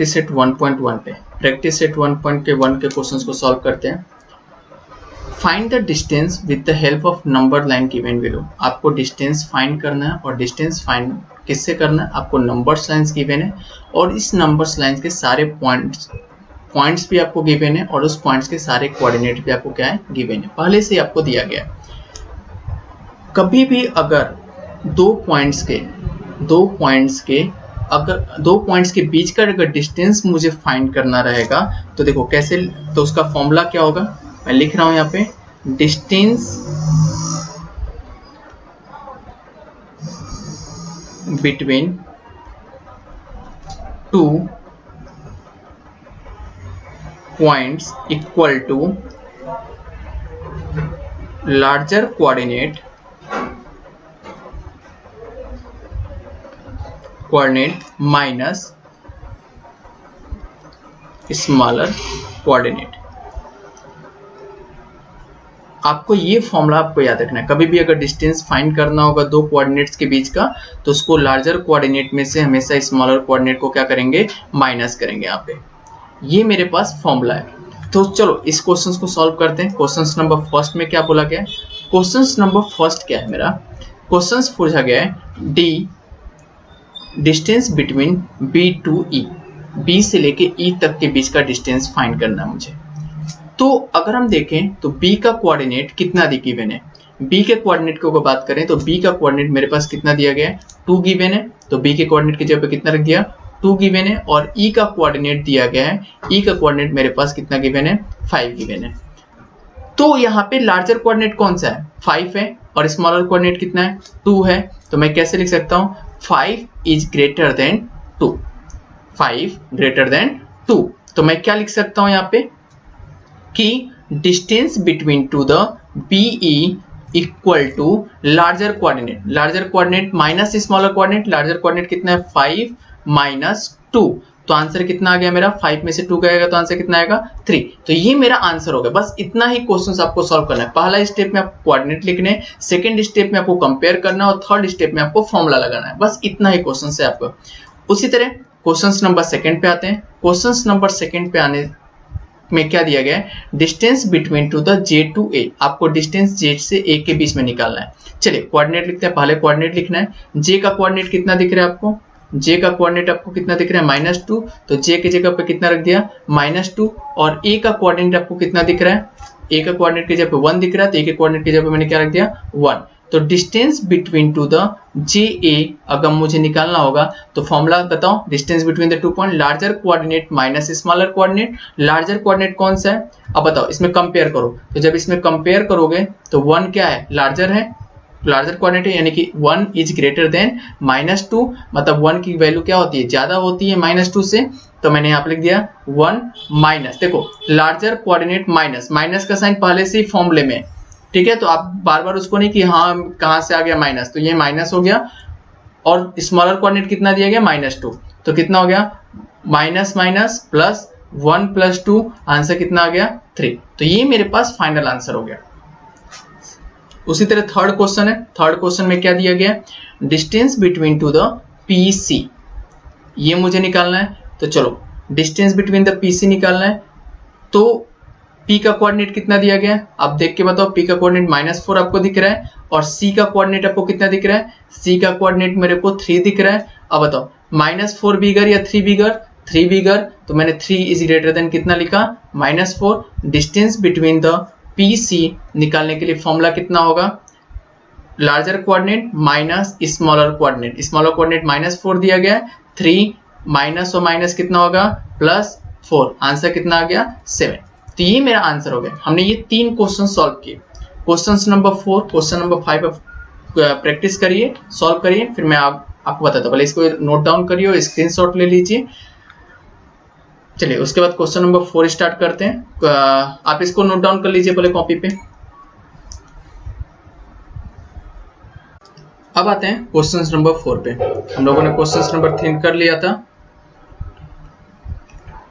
Practice set 1.1 पे, practice set 1.1 के questions को सॉल्व करते हैं। Find the distance with the help of number line given below. आपको डिस्टेंस फाइंड करना है और डिस्टेंस फाइंड किससे करना है, आपको नंबर्स लाइन्स गिवन है और इस नंबर्स लाइन्स के सारे पॉइंट्स भी आपको गिवन है और उस पॉइंट्स के सारे कोऑर्डिनेट भी आपको क्या है, गिवन है, पहले से आपको दिया गया है। कभी भी अगर दो पॉइंट्स के बीच का अगर डिस्टेंस मुझे फाइंड करना रहेगा तो देखो कैसे, तो उसका फॉर्मूला क्या होगा, मैं लिख रहा हूं यहाँ पे, distance between two points equal to larger coordinate minus smaller coordinate. आपको ये फॉर्मूला आपको याद रखना है। कभी भी अगर डिस्टेंस फाइंड करना होगा दो कोऑर्डिनेट्स के बीच का, तो उसको लार्जर कोऑर्डिनेट में से हमेशा स्मॉलर कोऑर्डिनेट को क्या करेंगे, माइनस करेंगे। यहाँ पे ये मेरे पास फॉर्मूला है। तो चलो इस क्वेश्चन को सॉल्व करते हैं। क्वेश्चन नंबर फर्स्ट में क्या बोला गया है, क्वेश्चन नंबर फर्स्ट क्या है मेरा, क्वेश्चन पूछा गया है D distance between B to E, B से लेके ई तक के बीच का डिस्टेंस फाइंड करना है मुझे। तो अगर हम देखें तो बी का कोऑर्डिनेट कितना गिवन है, बी के कोऑर्डिनेट को अगर बात करें तो बी का कोऑर्डिनेट मेरे पास कितना दिया गया है, 2 गिवन है। तो बी के कोऑर्डिनेट की जगह पे कितना रख दिया, 2 गिवन है। और ई का कोऑर्डिनेट दिया गया है, ई का कोऑर्डिनेट मेरे पास कितना गिवन है, 5 गिवन है। तो यहाँ पे लार्जर कोऑर्डिनेट कौन सा है, 5 है और स्मॉलर कोऑर्डिनेट कितना है, 2 है। तो मैं कैसे लिख सकता हूँ, 5 is greater than 2, 5 greater than 2। तो मैं क्या लिख सकता हूं यहाँ पे कि distance between to the B E equal to larger coordinate minus smaller coordinate. Larger coordinate कितना है, 5 माइनस 2। तो आंसर कितना आ गया मेरा, 5 में से 2 गएगा तो आंसर कितना आएगा, 3। तो ये मेरा आंसर हो गया। बस इतना ही क्वेश्चन आपको सॉल्व करना है। पहला स्टेप में आपको कोऑर्डिनेट लिखने, सेकंड स्टेप में आपको कंपेयर करना और थर्ड स्टेप में आपको फॉर्मूला लगाना है। बस इतना ही क्वेश्चन है आपको। उसी तरह क्वेश्चन नंबर सेकंड पे आते हैं। क्वेश्चन नंबर सेकंड पे आने में क्या दिया गया है, distance between to the J to A. आपको डिस्टेंस जे से ए के बीच में निकालना है। चलिए कोऑर्डिनेट लिखते हैं। पहले कोऑर्डिनेट लिखना है, जे का कोऑर्डिनेट कितना दिख रहा है आपको, जे का कोऑर्डिनेट आपको कितना दिख रहा है, -2। तो जे की जगह पे कितना रख दिया, -2। और ए का कोऑर्डिनेट आपको कितना दिख रहा है, ए का कोऑर्डिनेट की जगह पे 1 दिख रहा है, तो ए के कोऑर्डिनेट की जगह पे मैंने क्या रख दिया, 1। तो डिस्टेंस बिटवीन टू द जे ए अगर मुझे निकालना होगा तो फॉर्मूला बताओ, distance between the 2 point, larger coordinate minus smaller coordinate. Larger coordinate कौन सा है, अब बताओ, इसमें कंपेयर करो। तो जब इसमें कंपेयर करोगे तो 1 क्या है, लार्जर है, लार्जर कोऑर्डिनेट है, यानी कि 1 इज ग्रेटर देन -2। मतलब 1 की वैल्यू क्या होती है, ज्यादा होती है -2 से। तो मैंने यहाँ पे लिख दिया 1 माइनस, देखो लार्जर कोऑर्डिनेट माइनस का साइन पहले से ही फॉर्मूले में, ठीक है। तो आप बार बार उसको नहीं कि हाँ कहां से आ गया माइनस, तो ये माइनस हो गया। और स्मॉलर कोऑर्डिनेट कितना दिया गया, -2। तो कितना हो गया, माइनस माइनस प्लस 1 + 2, आंसर कितना आ गया, 3। तो ये मेरे पास फाइनल आंसर हो गया। उसी तरह थर्ड क्वेश्चन है। थर्ड क्वेश्चन में क्या दिया गया, distance between to the PC, ये मुझे निकालना है। तो चलो डिस्टेंस बिटवीन द पीसी निकालना है। तो P का कोऑर्डिनेट कितना दिया गया है, आप देख के बताओ। P का कोऑर्डिनेट -4 आपको दिख रहा है और C का कोऑर्डिनेट आपको कितना दिख रहा है, C का कोऑर्डिनेट मेरे को 3 दिख रहा है। अब बताओ -4 बिगर या 3 बिगर, 3 बिगर। तो मैंने 3 इज ग्रेटर देन कितना लिखा, -4। डिस्टेंस बिटवीन द PC निकालने के लिए फॉर्मूला कितना होगा, larger coordinate minus smaller coordinate. Smaller coordinate -4 दिया गया है, 3 माइनस और माइनस कितना होगा, +4। आंसर कितना आ गया, 7। तो ये मेरा आंसर हो गया। हमने ये 3 क्वेश्चन सॉल्व किए। Question number 4, question number 5 practice करिए, सॉल्व करिए, फिर मैं आपको बताता हूँ। पहले इसको नोट डाउन करिए और स्क्रीनशॉट ले लीजिए। चलिए उसके बाद क्वेश्चन नंबर 4 स्टार्ट करते हैं। आप इसको नोट डाउन कर लीजिए पहले कॉपी पे। अब आते हैं क्वेश्चन नंबर 4 पे। हम लोगों ने क्वेश्चन नंबर 3 कर लिया था,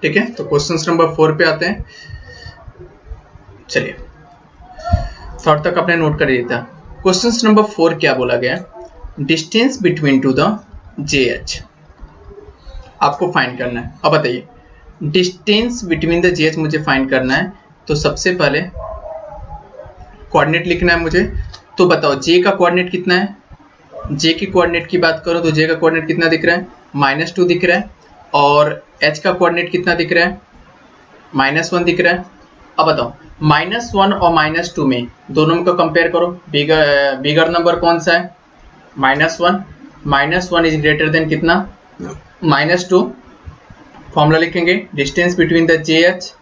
ठीक है। तो क्वेश्चन नंबर 4 पे आते हैं। चलिए थर्ड तक आपने नोट कर लिया था। क्वेश्चन नंबर 4 क्या बोला गया, distance between to the JH। आपको फाइंड करना है। अब बताइए डिस्टेंस बिटवीन द जेएच मुझे फाइंड करना है, तो सबसे पहले कोऑर्डिनेट लिखना है मुझे। तो बताओ जे का कोऑर्डिनेट कितना है, जे की कोऑर्डिनेट की बात करो तो जे का कोऑर्डिनेट कितना दिख रहा है, -2 दिख रहा है, और एच का कोऑर्डिनेट कितना दिख रहा है, -1 दिख रहा है। अब बताओ -1 और -2 में दोनों को कंपेयर करो, बिगर नंबर कौन सा है, -1, -1 इज ग्रेटर देन कितना, -2। फॉर्मूला लिखेंगे distance between the J H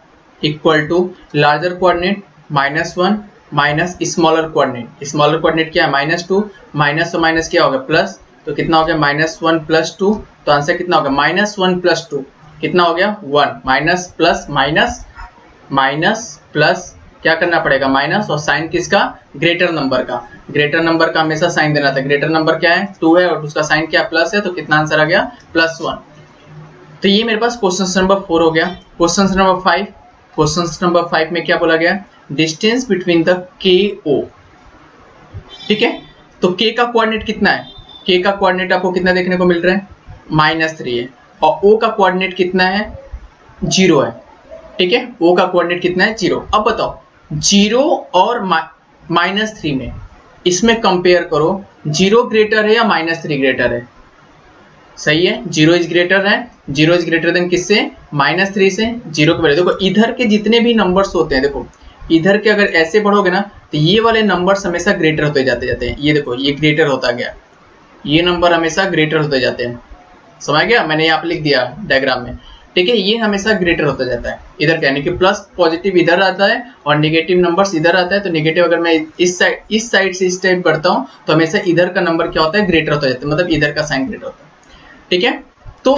equal to larger coordinate -1 minus smaller coordinate. Smaller coordinate क्या है, -2, माइनस और माइनस क्या होगा प्लस, तो कितना हो गया -1 + 2, तो आंसर कितना होगा -1 + 2 कितना हो गया 1, minus plus minus minus plus क्या करना पड़ेगा माइनस, और साइन किसका, ग्रेटर नंबर का। ग्रेटर नंबर का हमेशा साइन देना था, ग्रेटर नंबर क्या है 2 है और उसका साइन क्या प्लस है, तो कितना आंसर आ गया +1। तो ये मेरे पास क्वेश्चन नंबर 4 हो गया। क्वेश्चन नंबर 5, क्वेश्चन नंबर 5 में क्या बोला गया, डिस्टेंस बिटवीन द के ओ। ठीक है, तो के का कोऑर्डिनेट कितना है, के का कोऑर्डिनेट आपको कितना देखने को मिल रहा है, -3 है, और ओ का कोऑर्डिनेट कितना है 0 है। ठीक है, ओ का कोऑर्डिनेट कितना है 0। अब बताओ 0 और -3 में इसमें कंपेयर करो, 0 ग्रेटर है या -3 ग्रेटर है, सही है 0 इज ग्रेटर है, 0 इज ग्रेटर देन किससे, -3 से। 0 के बड़े देखो इधर के जितने भी नंबर्स होते हैं, देखो इधर के अगर ऐसे बढ़ोगे ना तो ये वाले नंबर्स हमेशा ग्रेटर होते जाते हैं। ये देखो ये ग्रेटर होता गया, ये नंबर हमेशा ग्रेटर होते जाते हैं, समझ गया, मैंने यहाँ पे लिख दिया डायग्राम में। ठीक है, ये हमेशा ग्रेटर होता जाता है इधर का, यानी कि प्लस पॉजिटिव इधर आता है और नेगेटिव नंबर्स इधर आता है। तो नेगेटिव अगर मैं इस साइड से इस टाइप बढ़ता हूँ तो हमेशा इधर का नंबर क्या होता है, ग्रेटर होता जाता है, मतलब इधर का साइन ग्रेटर होता है। ठीक है, तो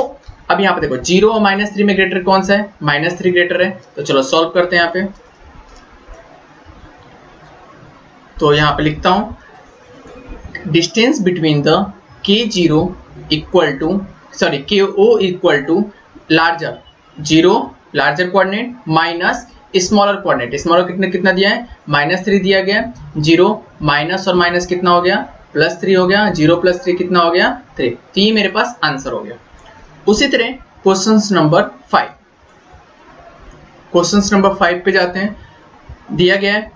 अब यहाँ पे देखो 0 और -3 में ग्रेटर कौन सा है, -3 ग्रेटर है। तो चलो सॉल्व करते हैं यहाँ पे। तो यहाँ पे लिखता हूं distance between the K0 equal to KO equal to larger 0 larger coordinate minus smaller coordinate. Smaller कितना दिया है, -3 दिया गया, 0 माइनस और माइनस कितना हो गया +3 हो गया, 0 + 3 कितना हो गया 3। तो ये मेरे पास आंसर हो गया। उसी तरह क्वेश्चन नंबर 5, क्वेश्चन नंबर 5 पे जाते हैं। दिया गया है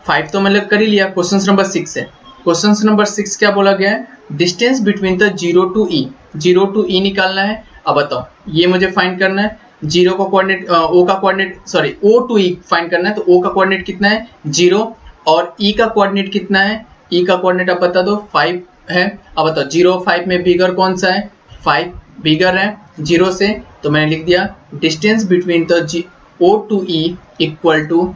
5 तो मैंने कर ही लिया। क्वेश्चन नंबर 6 है। क्वेश्चन नंबर 6 क्या बोला गया है, distance between the 0 to E, 0 to E निकालना है। अब बताओ ये मुझे फाइंड करना है, 0 का कोऑर्डिनेट O का coordinate O to E find करना है। तो O का कोऑर्डिनेट कितना है 0 और E का कोऑर्डिनेट कितना है, E का कोऑर्डिनेट आप बता दो 5 है। अब बताओ 0 और 5 में बिगर कौन सा है, 5 बिगर है 0 से, तो मैंने लिख दिया distance between the O to E equal to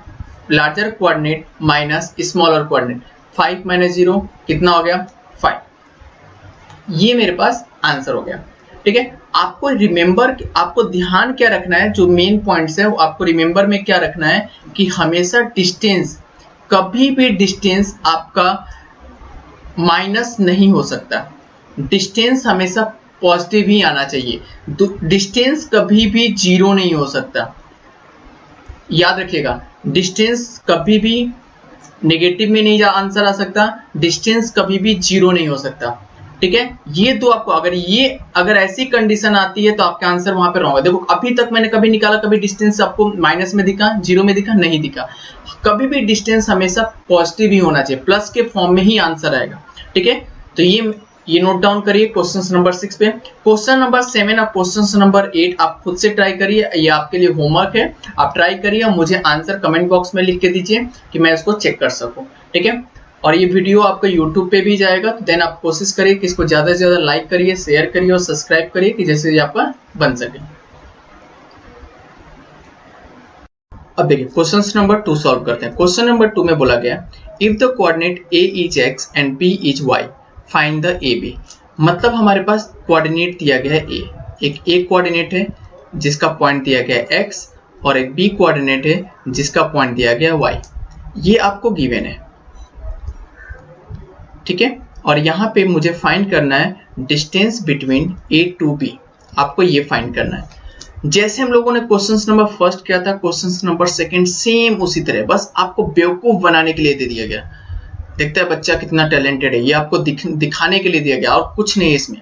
larger coordinate minus smaller coordinate. 5 - 0 कितना हो गया 5। ये मेरे पास आंसर हो गया। ठीक है, आपको रिमेंबर, आपको ध्यान क्या रखना है, जो मेन पॉइंट्स है वो आपको रिमेंबर में क्या रखना है कि हमेशा डिस्टेंस, कभी भी डिस्टेंस आपका माइनस नहीं हो सकता, डिस्टेंस हमेशा पॉजिटिव ही आना चाहिए। डिस्टेंस कभी भी 0 नहीं हो सकता, याद रखिएगा। डिस्टेंस कभी भी नेगेटिव में नहीं आंसर आ सकता, डिस्टेंस कभी भी 0 नहीं हो सकता। ठीक है, ये तो आपको अगर ऐसी कंडीशन आती है तो आपका आंसर वहां पे रॉन्ग है। देखो अभी तक मैंने कभी निकाला, कभी डिस्टेंस आपको माइनस में दिखा, 0 में दिखा, नहीं दिखा। कभी भी डिस्टेंस हमेशा पॉजिटिव ही होना चाहिए, प्लस के फॉर्म में ही आंसर आएगा। ठीक है, तो ये नोट डाउन करिए क्वेश्चन नंबर 6 पे। क्वेश्चन नंबर 7 और क्वेश्चन नंबर 8 आप खुद से ट्राई करिए, ये आपके लिए होमवर्क है, आप ट्राई करिए और मुझे आंसर कमेंट बॉक्स में लिख के दीजिए कि मैं इसको चेक कर सकूं। ठीक है, और ये वीडियो आपका यूट्यूब पे भी जाएगा, तो देन आप कोशिश करिए कि इसको ज्यादा से ज्यादा लाइक करिए, शेयर करिए और सब्सक्राइब करिए कि जैसे आपका बन सके। अब देखिए क्वेश्चन नंबर 2 सॉल्व करते हैं। क्वेश्चन नंबर 2 में बोला गया if the coordinate A is x and B is y find the AB। मतलब हमारे पास कोऑर्डिनेट दिया गया है A, एक A कोऑर्डिनेट है जिसका पॉइंट दिया गया है x और एक B कोऑर्डिनेट है जिसका पॉइंट दिया गया है y। ये आपको गिवन है, ठीक है, और यहाँ पे मुझे फाइंड करना है distance between A to B, आपको ये फाइंड करना है। जैसे हम लोगों ने क्वेश्चन नंबर 1 किया था, क्वेश्चन नंबर 2 सेम उसी तरह, बस आपको बेवकूफ बनाने के लिए दे दिया गया। देखता है बच्चा कितना टैलेंटेड है, ये आपको दिखाने के लिए दिया गया और कुछ नहीं है इसमें।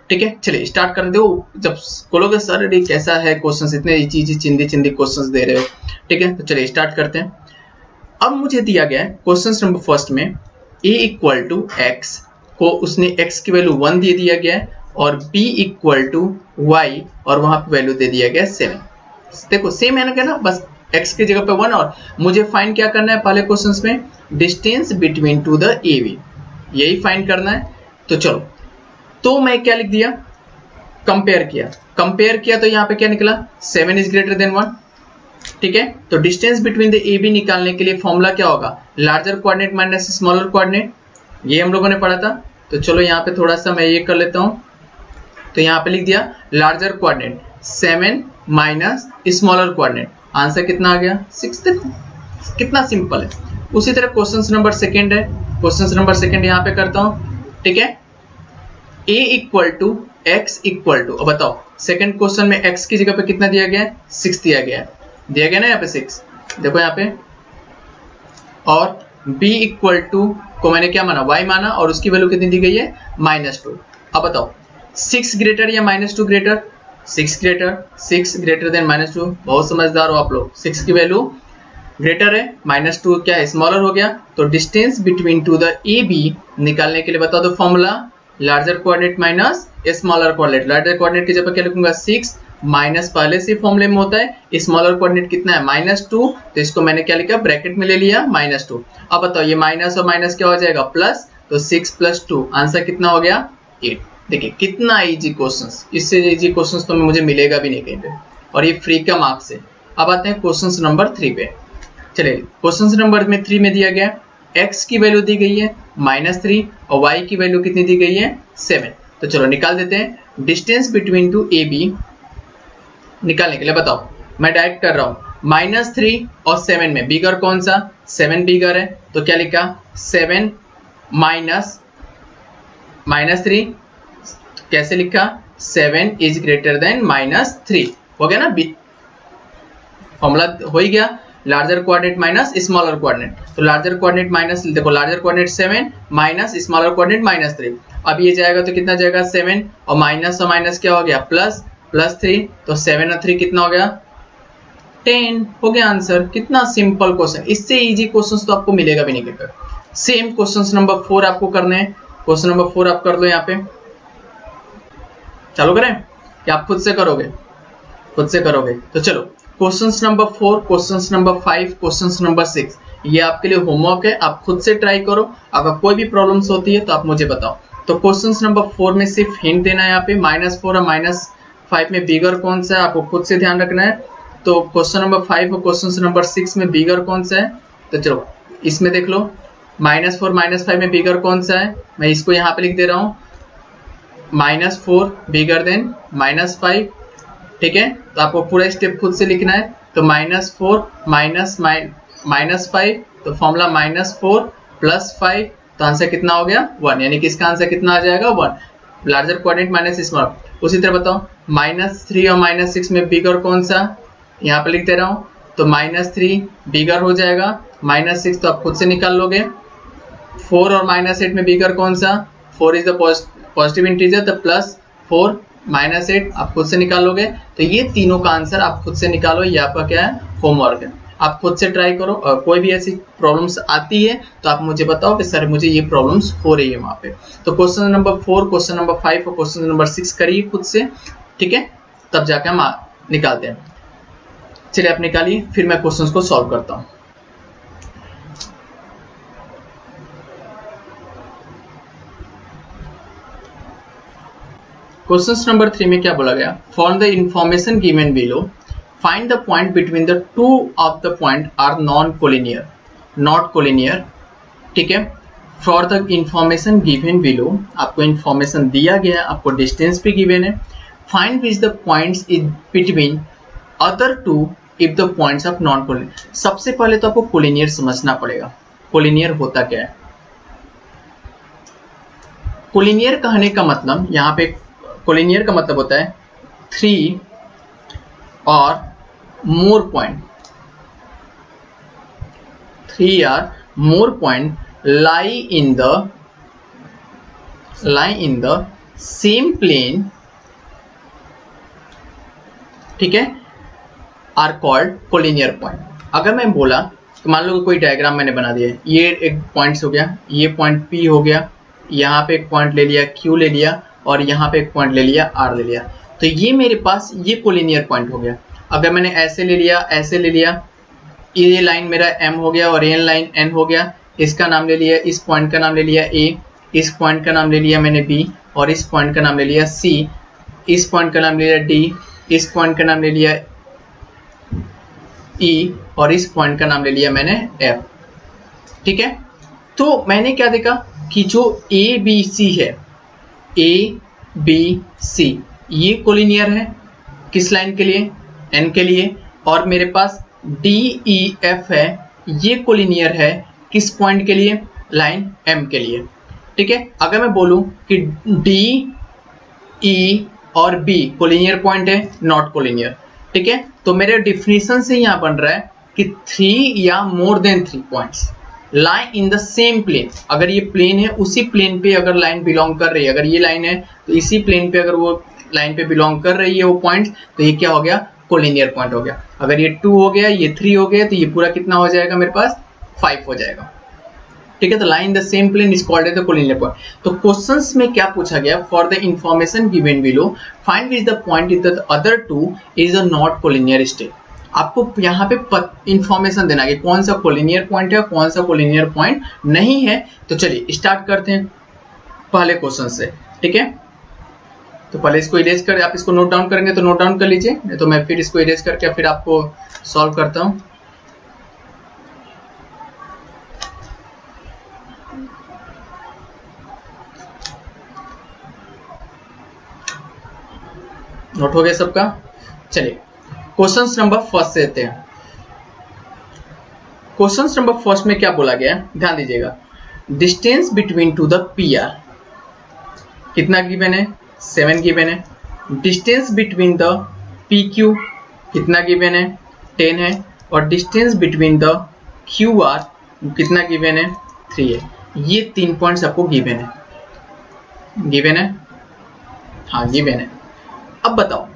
ठीक है, चलिए स्टार्ट कर दो। जब बोलोगे सर अरे कैसा है क्वेश्चंस, इतने इजी चिंदी चिंदी क्वेश्चंस दे रहे हो, ठीक है, तो चलिए स्टार्ट करते हैं। अब मुझे दिया गया है क्वेश्चन नंबर फर्स्ट में a इक्वल टू एक्स को उसने x की वैल्यू 1 दे दिया गया है और b इक्वल टू वाई और वहां पे वैल्यू दे दिया गया 7। देखो सेम है ना, क्या ना, बस x की जगह पे 1 और मुझे फाइंड क्या करना है पहले क्वेश्चंस में, distance between to the A B, यही फाइंड करना है। तो चलो, तो मैं क्या लिख दिया, कंपेयर किया तो यहाँ पे क्या निकला 7 इज ग्रेटर देन 1, ठीक है। तो distance between the A B निकालने के लिए फॉर्मूला क्या होगा, larger coordinate minus smaller coordinate, ये हम लोगों ने पढ़ा था। तो चलो यहाँ पे थोड़ा सा मैं ये कर लेता हूँ, तो यहाँ पे लिख दिया larger coordinate 7 minus smaller coordinate, answer कितना आ गया 6। देखो कितना सिंपल है। उसी तरह क्वेश्चन नंबर सेकेंड है, क्वेश्चन नंबर सेकेंड यहाँ पे करता हूँ, ठीक है। a equal to x equal to, अब बताओ सेकंड क्वेश्चन में x की जगह पे कितना दिया गया है 6 दिया गया ना यहाँ पे 6, देखो यहाँ पे। और b इक्वल टू को मैंने क्या माना y माना और उसकी वैल्यू कितनी दी गई है -2। अब बताओ 6 ग्रेटर या -2 ग्रेटर, 6 ग्रेटर देन -2, बहुत समझदार हो आप लोग। 6 की वैल्यू ग्रेटर है, -2 क्या है स्मॉलर हो गया। तो distance between to the A B निकालने के लिए बताओ तो formula larger coordinate minus smaller coordinate. Larger coordinate की जगह क्या लिखूंगा 6 माइनस, पहले से फॉर्मूले में होता है स्मॉलर कोऑर्डिनेट कितना है -2, तो इसको मैंने क्या लिखा ब्रैकेट में ले लिया -2। अब बताओ ये माइनस और माइनस क्या हो जाएगा प्लस, तो 6 + 2 आंसर कितना हो गया 8। देखिए कितना इजी क्वेश्चंस, इससे इजी क्वेश्चंस तो मुझे मिलेगा भी नहीं कहीं पे, और ये फ्री का मार्क्स है। अब आते हैं क्वेश्चन नंबर 3 पे। चलिए क्वेश्चन नंबर 3 में दिया गया x की वैल्यू दी गई है -3 और y की वैल्यू कितनी दी गई है 7। तो चलो निकाल देते हैं distance between two A B. निकालने के लिए बताओ, मैं डायरेक्ट कर रहा हूं -3 और 7 में बिगर कौन सा, 7 बिगर है, तो क्या लिखा 7 माइनस -3, कैसे लिखा 7 इज ग्रेटर देन -3, हो गया ना, फॉर्मूला हो ही गया larger coordinate minus smaller coordinate. तो लार्जर कोऑर्डिनेट माइनस, देखो larger coordinate 7 minus smaller coordinate -3, अब ये जाएगा तो कितना जाएगा 7 और माइनस क्या हो गया प्लस 3, तो 7 और 3 कितना हो गया 10, हो गया आंसर। कितना सिंपल क्वेश्चन, इससे इजी क्वेश्चंस तो आपको मिलेगा भी नहीं कहीं पर। सेम क्वेश्चन नंबर 4 आपको करने हैं, क्वेश्चन नंबर 4 आप कर दो यहाँ पे, चालू करें या आप खुद से करोगे, खुद से करोगे। तो चलो questions number 4, questions number 5, questions number 6 ये आपके लिए होमवर्क है, आप खुद से ट्राई करो। अगर कोई भी प्रॉब्लम्स होती है तो आप मुझे बताओ। तो क्वेश्चंस नंबर 4 में सिर्फ हिंट देना है यहाँ पे, -4 और -5 में बिगर कौन सा है आपको खुद से ध्यान रखना है। तो क्वेश्चन नंबर 5 और क्वेश्चन नंबर 6 में बिगर कौन सा है, तो चलो इसमें देख लो -4 -5 में बिगर कौन सा है, मैं इसको यहाँ पे लिख दे रहा हूँ -4 बिगर देन -5, ठीक है। तो आपको पूरा स्टेप खुद से लिखना है। तो -4 -5, तो फॉर्मूला -4 + 5, तो आंसर कितना हो गया 1, यानी कि इसका आंसर कितना आ जाएगा 1, लार्जर कोऑर्डिनेट माइनस स्मॉलर। उसी तरह बताओ -3 और -6 में बिगर कौन सा, यहाँ पे लिख दे रहा हूँ, तो -3 बिगर हो जाएगा, -6 तो आप खुद से निकाल लोगे। 4 और -8 में बिगर कौन सा, 4 इज द पॉजिटिव इंटीजर, तो +4 -8 आप खुद से निकालोगे। तो ये तीनों का आंसर आप खुद से निकालो, ये आपका क्या है होमवर्क है, आप खुद से ट्राई करो। और कोई भी ऐसी प्रॉब्लम्स आती है तो आप मुझे बताओ कि सर मुझे ये प्रॉब्लम्स हो रही है वहां पे। तो क्वेश्चन नंबर 4, क्वेश्चन नंबर 5 और क्वेश्चन नंबर 6 करिए खुद से, ठीक है, तब जाके हम निकालते हैं। चलिए आप निकालिए, फिर मैं क्वेश्चन को सॉल्व करता हूँ। क्वेश्चन नंबर 3 में क्या बोला गया, for the information given below find the point between the two of the point are not collinear, ठीक है। For the information given below, आपको इंफॉर्मेशन दिया गया, आपको डिस्टेंस भी गिवन है। Find which the points is between other two if the points of non collinear. सबसे पहले तो आपको कोलिनियर समझना पड़ेगा, कोलिनियर होता क्या है। कोलिनियर कहने का मतलब, यहाँ पे कोलिनियर का मतलब होता है 3 और more point, 3 or more point lie in the same plane, ठीक है, आर कॉल्ड कोलिनियर पॉइंट। अगर मैं बोला तो मान लो कोई डायग्राम मैंने बना दिया, ये एक पॉइंट्स हो गया, ये पॉइंट P हो गया, यहाँ पे एक पॉइंट ले लिया Q ले लिया, और यहाँ पे एक पॉइंट ले लिया R ले लिया, तो ये मेरे पास ये कोलिनियर पॉइंट हो गया। अगर मैंने ऐसे ले लिया, ऐसे ले लिया, ये लाइन मेरा M हो गया और ये लाइन N हो गया, इसका नाम ले लिया, इस पॉइंट का नाम ले लिया A, इस पॉइंट का नाम ले लिया मैंने B, और इस पॉइंट का नाम ले लिया C, इस पॉइंट का नाम ले लिया D, इस पॉइंट का नाम ले लिया E, और इस पॉइंट का नाम ले लिया मैंने F। ठीक है, तो मैंने क्या देखा कि जो ABC है, ABC ये कोलिनियर है किस लाइन के लिए, N के लिए, और मेरे पास DEF है, ये कोलिनियर है किस पॉइंट के लिए, लाइन M के लिए। ठीक है, अगर मैं बोलूं कि DE और B कोलिनियर पॉइंट है, नॉट कोलिनियर। ठीक है, तो मेरे डिफिनीशन से यहां बन रहा है कि 3 या more than 3 points line in the same plane. अगर ये प्लेन है, उसी प्लेन पे अगर लाइन बिलोंग कर रही है, अगर ये लाइन है तो इसी प्लेन पे अगर वो लाइन पे बिलोंग कर रही है वो पॉइंट, तो ये क्या हो गया, कोलिनियर पॉइंट हो गया। अगर ये 2 हो गया, ये 3 हो गया, तो ये पूरा कितना हो जाएगा मेरे पास, 5 हो जाएगा। ठीक है, तो line the same plane is called as the collinear point. तो क्वेश्चंस में क्या पूछा गया, for the information given below find which the point is the other two is a not collinear state. आपको यहाँ पे इंफॉर्मेशन देना है कि कौन सा कोलिनियर पॉइंट है, कौन सा कोलिनियर पॉइंट नहीं है। तो चलिए स्टार्ट करते हैं पहले क्वेश्चन से। ठीक है, तो पहले इसको इरेज कर, आप इसको नोट डाउन करेंगे तो नोट डाउन कर लीजिए, नहीं तो मैं फिर इसको इरेज करके फिर आपको सॉल्व करता हूँ। नोट हो गया सबका। चलिए क्वेश्चन नंबर फर्स्ट से लेते हैं। क्वेश्चन नंबर फर्स्ट में क्या बोला गया है, ध्यान दीजिएगा। Distance between to the PR कितना गिवन है, 7 गिवन है। डिस्टेंस बिटवीन द PQ कितना गिवन है, 10 है। और डिस्टेंस बिटवीन द QR कितना गिवन है, 3 है। ये 3 पॉइंट्स आपको गिवन है, गिवन है, हाँ गिवन है। अब बताओ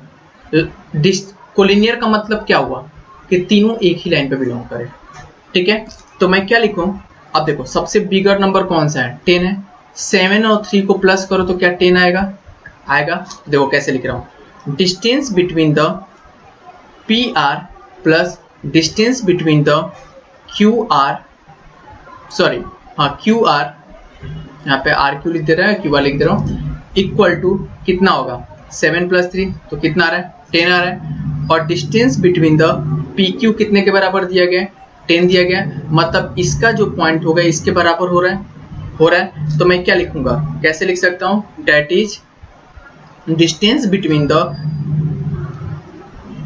कोलिनियर का मतलब क्या हुआ कि तीनों एक ही लाइन पे बिलोंग करें। ठीक है, तो मैं क्या लिखूं, अब देखो सबसे बिगर नंबर कौन सा है, 10 है। 7 और 3 को प्लस करो तो क्या 10 आएगा, आएगा। देखो कैसे लिख रहा हूं, distance between the PR plus distance between the QR, sorry हाँ QR, यहाँ पे RQ लिख दे रहा है, QR लिख दे रहा हूँ, इक्वल टू कितना होगा, 7 प्लस 3 तो कितना आ रहा है, 10 आ रहा है। और डिस्टेंस बिटवीन द PQ कितने के बराबर दिया गया, 10 दिया गया, मतलब इसका जो पॉइंट होगा इसके बराबर हो रहा है। तो मैं क्या लिखूंगा, कैसे लिख सकता हूं, that is distance between the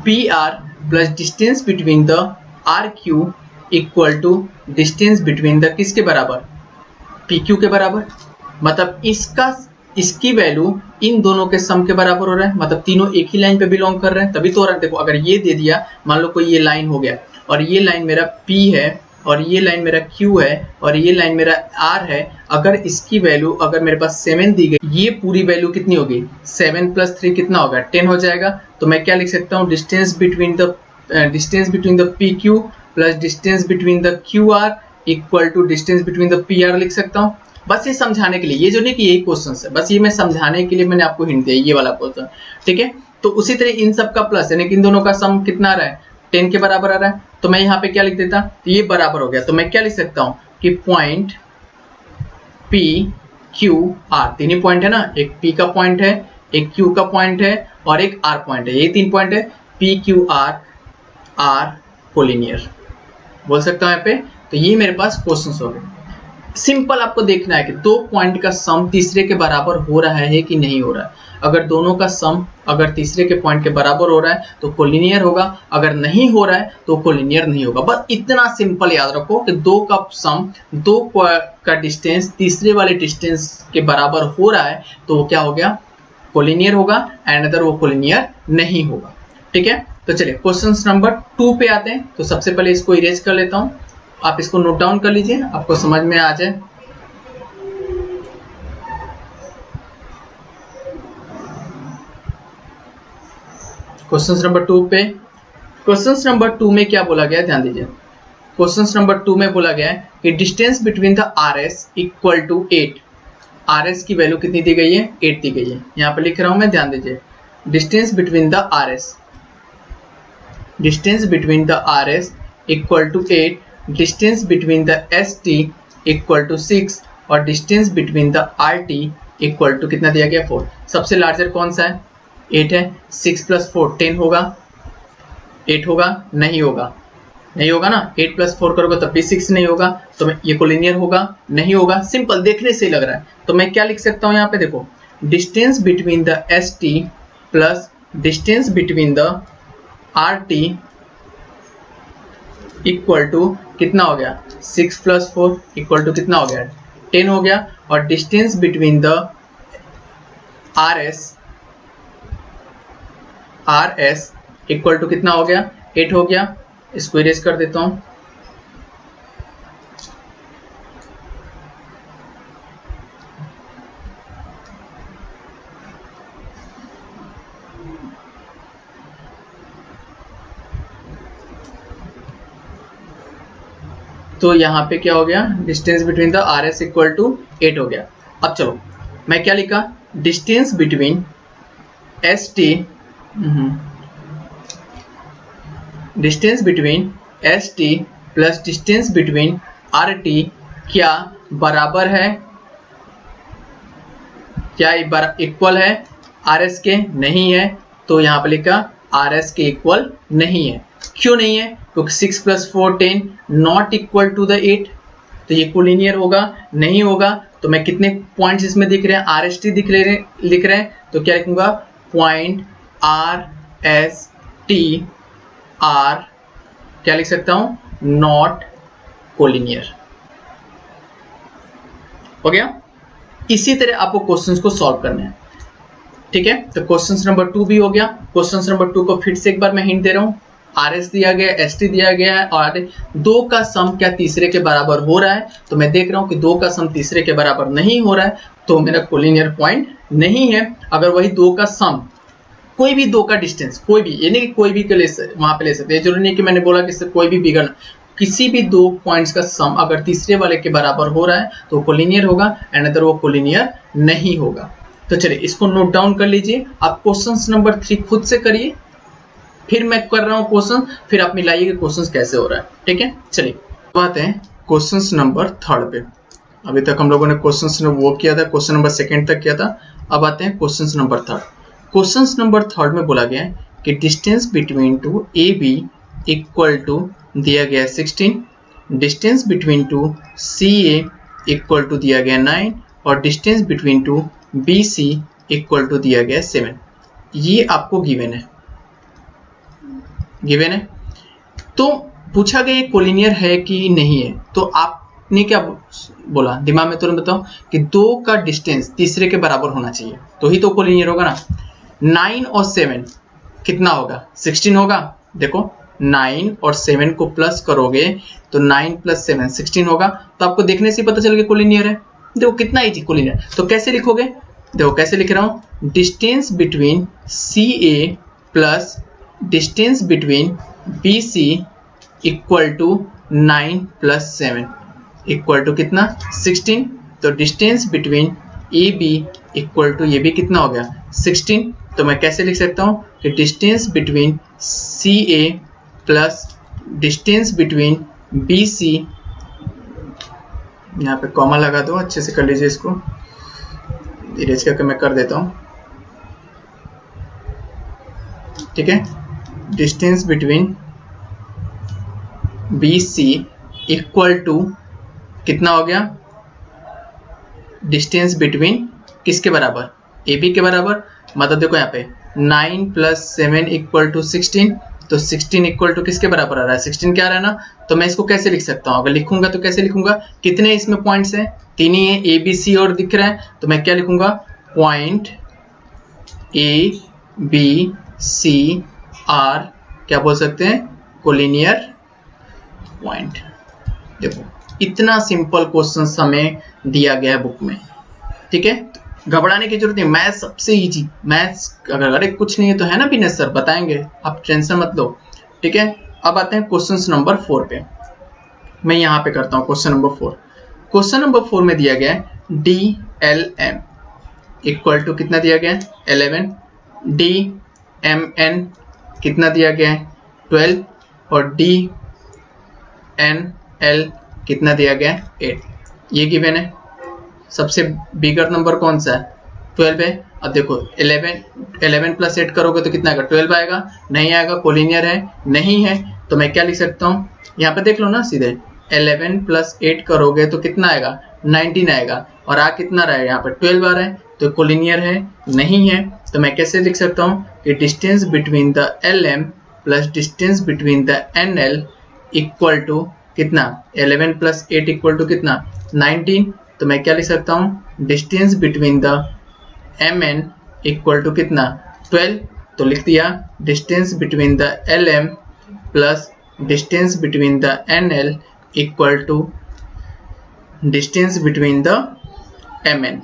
PR plus distance between the RQ equal to distance between the किसके बराबर, PQ के बराबर। मतलब इसकी वैल्यू इन दोनों के सम के बराबर हो रहा है, मतलब तीनों एक ही लाइन पे बिलोंग कर रहे हैं, तभी तो हो रहा है। देखो अगर ये दे दिया, मान लो कोई ये लाइन हो गया और ये लाइन मेरा P है और ये लाइन मेरा Q है और ये लाइन मेरा R है, अगर इसकी वैल्यू अगर मेरे पास 7 दी गई, ये पूरी वैल्यू कितनी होगी, 7 प्लस 3 कितना होगा, 10 हो जाएगा। तो मैं क्या लिख सकता हूँ, distance between the PQ plus distance between the QR equal to distance between the PR लिख सकता हूँ। बस ये समझाने के लिए, ये जो नहीं कि यही क्वेश्चन है, बस ये मैं समझाने के लिए मैंने आपको हिंट दिया, ये वाला क्वेश्चन। ठीक है, तो उसी तरह इन सब का प्लस यानी कि इन दोनों का सम कितना आ रहा है, 10 के बराबर आ रहा है। तो मैं यहाँ पे क्या लिख देता, तो ये बराबर हो गया। तो मैं क्या लिख सकता हूँ कि पॉइंट PQR, तीन ही पॉइंट है ना, एक P का पॉइंट है, एक Q का पॉइंट है और एक R पॉइंट है, ये 3 पॉइंट है, PQR R कोलिनियर बोल सकता हूँ यहाँ पे। तो ये मेरे पास क्वेश्चन हो गए। सिंपल आपको देखना है कि 2 पॉइंट का सम तीसरे के बराबर हो रहा है कि नहीं हो रहा है। अगर दोनों का सम अगर तीसरे के पॉइंट के बराबर हो रहा है तो कोलिनियर होगा, अगर नहीं हो रहा है तो कोलिनियर नहीं होगा। बस इतना सिंपल याद रखो कि 2 का सम, 2 का डिस्टेंस तीसरे वाले डिस्टेंस के बराबर हो रहा है तो वो क्या हो गया, कोलिनियर होगा, एंड अदर वो कोलिनियर नहीं होगा। ठीक है, तो चलिए क्वेश्चन नंबर 2 पे आते हैं। तो सबसे पहले इसको इरेज कर लेता हूं, आप इसको नोट डाउन कर लीजिए, आपको समझ में आ जाए। क्वेश्चन नंबर 2 पे, क्वेश्चन नंबर 2 में क्या बोला गया है, ध्यान दीजिए। क्वेश्चन नंबर 2 में बोला गया है कि distance between the R S equal to 8। R S की वैल्यू कितनी दी गई है, 8 दी गई है। यहाँ पर लिख रहा हूं मैं, ध्यान दीजिए। Distance between the R S, distance between the R S equal to 8, distance between the S T equal to 6 और distance between the R T equal to कितना दिया गया, 4। सबसे लार्जर कौन सा है, 8 है। 6 प्लस 4 10 होगा, 8 होगा, नहीं होगा, नहीं होगा ना। 8 प्लस 4 करोगे तब भी 6 नहीं होगा, तो ये कोलिनियर होगा, नहीं होगा। सिंपल, देखने से ही लग रहा है। तो मैं क्या लिख सकता हूं यहाँ पे, देखो, distance between the S T plus distance between the R T equal to कितना हो गया, 6 प्लस 4 इक्वल टू कितना हो गया, 10 हो गया। और distance between the R S equal to कितना हो गया, 8 हो गया। इसको इरेज कर देता हूं। तो यहां पे क्या हो गया, distance between the R S equal to 8 हो गया। अब चलो, मैं क्या लिखा, distance between S T, distance between S T plus distance between R T क्या बराबर है, क्या इक्वल है आर एस के, नहीं है। तो यहां पर लिखा आर एस के इक्वल नहीं है। क्यों नहीं है, क्योंकि 6 plus 4 10 not equal to the 8। तो ये कोलिनियर होगा, नहीं होगा। तो मैं कितने पॉइंट्स इसमें दिख रहे हैं, आर एस टी लिख रहे हैं, तो क्या लिखूंगा, point R S T R क्या लिख सकता हूं, नॉट कोलिनियर। हो गया। इसी तरह आपको क्वेश्चंस को सॉल्व करना है, ठीक है। तो क्वेश्चन नंबर 2 भी हो गया। क्वेश्चन नंबर 2 को फिर से एक बार मैं हिंट दे रहा हूं। आर एस दिया गया, एस टी दिया गया है और 2 का सम क्या तीसरे के बराबर हो रहा है। तो मैं देख रहा हूं कि 2 का सम तीसरे के बराबर नहीं हो रहा है, तो मेरा कोलिनियर पॉइंट नहीं है। अगर वही 2 का सम, कोई भी 2 का डिस्टेंस, कोई भी, यानी कि कोई भी वहां पे ले सकते हैं, जरूरी नहीं कि मैंने बोला कि कोई भी बिगड़, किसी भी 2 पॉइंट्स का सम अगर तीसरे वाले के बराबर हो रहा है तो कोलिनियर होगा, एंड अदर वो कोलिनियर नहीं होगा। तो चलिए इसको नोट डाउन कर लीजिए। आप क्वेश्चन नंबर 3 खुद से करिए, फिर मैं कर रहा हूं क्वेश्चन, फिर आप मिलाइए कि क्वेश्चन कैसे हो रहा है, ठीक है। चलिए बात है क्वेश्चन नंबर 3 पे। अभी तक हम लोगों ने क्वेश्चन वो किया था, क्वेश्चन नंबर 2 तक किया था। अब आते हैं क्वेश्चन नंबर 3। क्वेश्चन नंबर 3 में बोला गया है कि distance between two A B equal to दिया गया 16, distance between two C A equal to दिया गया 9 और distance between two B C equal to दिया गया 7। ये आपको गिवन है, गिवन है। तो पूछा गया कोलिनियर है कि नहीं है। तो आपने क्या बोला, दिमाग में तुरंत बताओ कि 2 का डिस्टेंस तीसरे के बराबर होना चाहिए, तो ही तो कोलिनियर होगा ना। 9 और 7 कितना होगा, 16 होगा। देखो 9 और 7 को प्लस करोगे तो 9 प्लस 7 16 होगा। तो आपको देखने से पता चलेगा कोलिनियर है। देखो कितना इजी कोलिनियर। तो कैसे लिखोगे, देखो कैसे लिख रहा हूं, distance between C A plus distance between B C equal to 9 plus 7 equal to कितना, 16। तो distance between A B equal to ये भी कितना हो गया, 16। तो मैं कैसे लिख सकता हूं कि distance between C A plus distance between B C, यहाँ पे कॉमा लगा दो, अच्छे से कर लीजिए इसको, इरेज करके मैं कर देता हूं, ठीक है। Distance between B C equal to कितना हो गया, डिस्टेंस बिटवीन किसके बराबर, ए बी के बराबर। मतलब देखो यहाँ पे 9 प्लस 7 इक्वल टू 16, तो 16 इक्वल टू किसके बराबर आ रहा है, 16 क्या आ रहा है ना। तो मैं इसको कैसे लिख सकता हूँ, अगर लिखूंगा तो कैसे लिखूंगा, कितने इसमें पॉइंट्स हैं, 3 ही है, ए बी सी और दिख रहा है। तो मैं क्या लिखूंगा, point A B C are क्या बोल सकते हैं, कोलिनियर पॉइंट। देखो इतना सिंपल क्वेश्चन हमें दिया गया है बुक में, ठीक है। घबराने की जरूरत नहीं, मैथ्स सबसे इजी, मैथ्स अगर कुछ नहीं है तो है ना विनेश सर बताएंगे, आप टेंशन मत लो, ठीक है। अब आते हैं क्वेश्चन नंबर 4 पे, मैं यहाँ पे करता हूँ क्वेश्चन नंबर 4। क्वेश्चन नंबर 4 में दिया गया है DLM इक्वल टू कितना दिया गया है 11, DMN कितना दिया गया है 12 और DNL कितना दिया गया है 8। ये गिवन है। सबसे बिगर नंबर कौन सा है 12 है। अब देखो 11 प्लस 8 करोगे तो कितना आएगा 12 आएगा, नहीं आएगा, कोलिनियर है, नहीं है, तो मैं क्या लिख सकता हूँ, यहाँ पे देख लो ना सीधे 11 प्लस 8 करोगे तो कितना आएगा 19 आएगा, और आ कितना रहा है यहाँ पे 12 आ रहा है, तो कोलिनियर है, नहीं है, तो मैं कैसे लिख सकता हूँ कि distance between the LM plus distance between the NL equal to कितना 11 प्लस 8 इक्वल टू कितना 19, तो मैं क्या लिख सकता हूँ distance between the MN equal to कितना 12, तो लिख दिया distance between the LM plus distance between the NL equal to distance between the MN।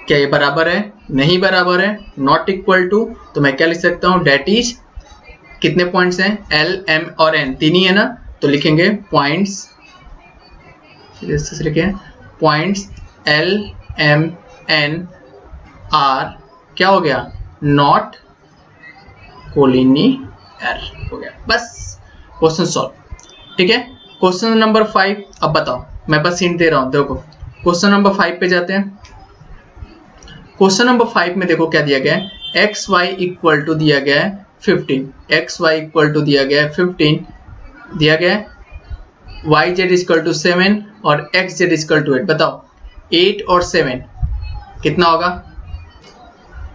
क्या ये बराबर है, नहीं बराबर है, नॉट इक्वल टू, तो मैं क्या लिख सकता हूँ डेट इज, कितने पॉइंट्स हैं L M और N तीन ही है ना, तो लिखेंगे पॉइंट्स, लिखें points L M N R क्या हो गया नॉट कोलिनियर हो गया, बस क्वेश्चन सॉल्व, ठीक है। क्वेश्चन नंबर 5, अब बताओ, मैं बस हिंट दे रहा हूं, देखो क्वेश्चन नंबर 5 पे जाते हैं। क्वेश्चन नंबर 5 में देखो क्या दिया गया है, एक्स वाई इक्वल टू दिया गया है 15, एक्स वाई इक्वल टू दिया गया है 15, दिया गया है वाई जेड इक्वल टू 7 और एक्स जेड इक्वल टू 8। बताओ 8 और 7 कितना होगा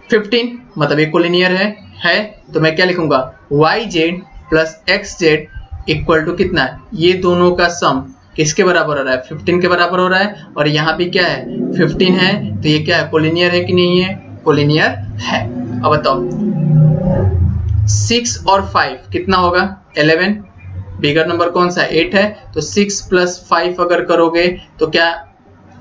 15, मतलब ये कोलिनियर है, तो मैं क्या लिखूंगा Y Z plus X Z equal to कितना है, ये दोनों का सम किसके बराबर हो रहा है 15 के बराबर हो रहा है, और यहाँ भी क्या है 15 है, तो ये क्या है कोलिनियर है कि नहीं है, कोलिनियर है। अब बताओ 6 और 5 कितना होगा 11, बिगर नंबर कौन सा 8 है, तो 6 प्लस 5 अगर करोगे तो क्या